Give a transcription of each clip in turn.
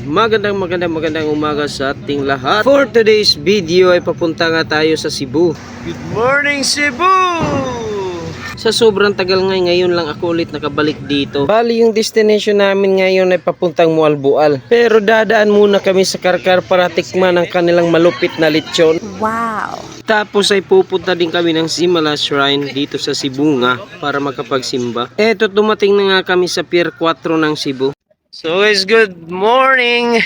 magandang umaga sa ating lahat. For today's video ay papunta nga tayo sa Cebu. Good morning Cebu! Sa sobrang tagal ngayon lang ako ulit nakabalik dito. Bali yung destination namin ngayon ay papuntang Mualboal. Pero dadaan muna kami sa Karkar para tikman ang kanilang malupit na lechon. Wow! Tapos ay pupunta din kami ng Simala Shrine dito sa Cebu nga para makapagsimba. Eto, dumating na nga kami sa Pier 4 ng Cebu. So guys, good morning!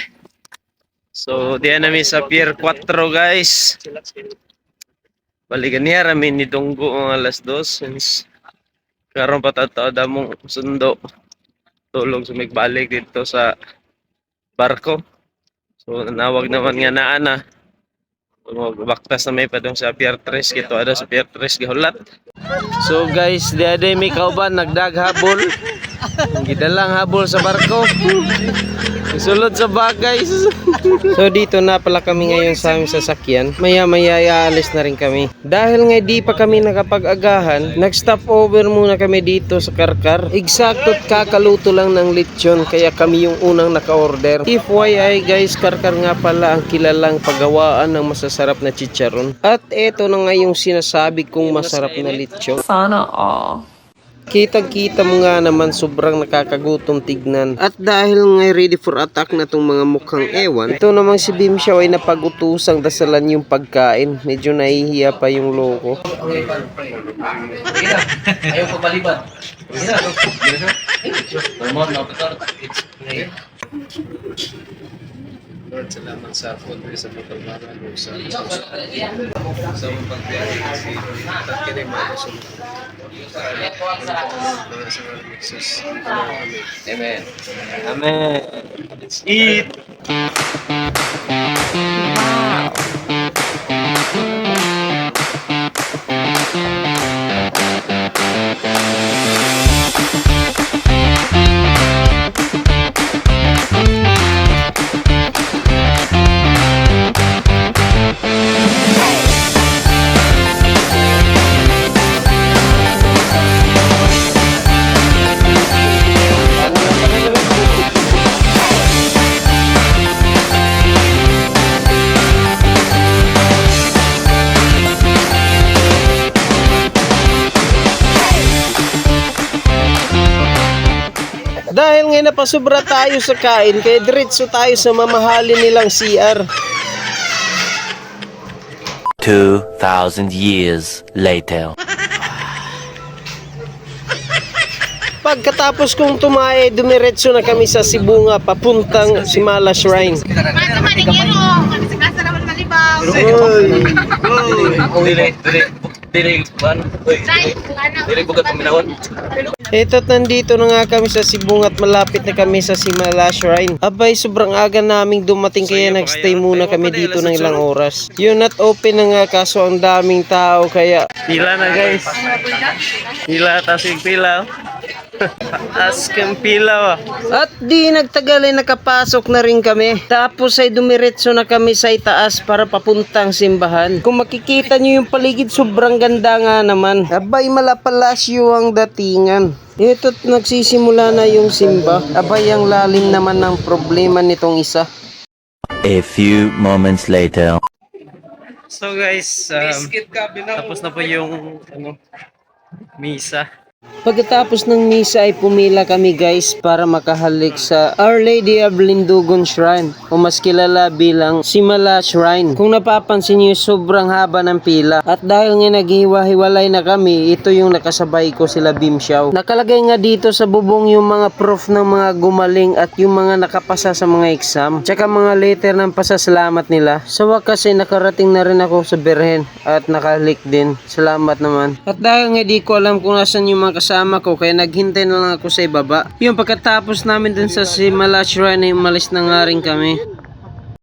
So diyan namin sa Pier 4 guys. Balikan niya ramin ni Donggo ang alas 2 since karon patataada mong sundo tulog sumigbalik dito sa barko. So nanawag naman nga na ana. Magbaktas na may padong sa Pier 3 kito ada sa Pier 3 gihulat. So guys, diade may kauban nagdaghabol. Gidalang habol sa barko. Sulod sa bagay. So dito na pala kami ngayon sa aming sasakyan. Maya-maya aalis na rin kami. Dahil nga di pa kami nakapag-agahan, nag-stop over muna kami dito sa Karkar. Eksakto't kakaluto lang ng lechon kaya kami yung unang naka-order. FYI guys, Karkar nga pala ang kilalang paggawaan ng masasarap na chicharon. At eto na nga yung sinasabi kong masarap na lechon. Sana all. Kitang-kita mo nga naman sobrang nakakagutom tignan. At dahil nga ready for attack na tong mga mukhang ewan, ito namang si Bim Xiao ay napagutusang dasalan yung pagkain. Medyo nahihiya pa yung loko. Ayaw pabaliban. Lord, salamat sa food sa pagkabaran mo sa mga pagbiyahe kasi takin ay malusog. Amen. Amen. Let's eat. Dahil nga napasubra tayo sa kain, kaya diretso tayo sa mamahalin nilang CR. 2,000 years later. Pagkatapos kong tumae, dumiretso na kami sa Cebu nga papuntang Simala Shrine. Ito't nandito na nga kami sa Cebu at malapit na kami sa Simala Shrine. Abay, sobrang aga naming dumating kaya nagstay muna kami dito ng ilang oras. Yun at open na nga kaso ang daming tao kaya pila na guys. Pila, tasig pila. Taas kang pila. At di nagtagal ay nakapasok na rin kami. Tapos ay dumiretso na kami sa itaas para papuntang simbahan. Kung makikita nyo yung paligid, sobrang ganda nga naman. Abay, malapalasyo ang datingan. Ito't nagsisimula na yung simba. Abay, ang lalim naman ng problema nitong isa. A few moments later. So guys, tapos na po yung misa. Pagkatapos ng misa ay pumila kami guys para makahalik sa Our Lady of Lindugon Shrine o mas kilala bilang Simala Shrine. Kung napapansin niyo, sobrang haba ng pila. At dahil nga naghiwa-hiwalay na kami, ito yung nakasabay ko sila Bim Xiao. Nakalagay nga dito sa bubong yung mga proof ng mga gumaling at yung mga nakapasa sa mga exam. Tsaka mga letter ng pasasalamat nila. Sa wakas ay nakarating na rin ako sa Birhen at nakalik din. Salamat naman. At dahil nga di ko alam kung nasan yung mga kasama ko kaya naghintay na lang ako sa ibaba. Yung pagkatapos namin dun sa Simala Shrine ay umalis na nga rin kami.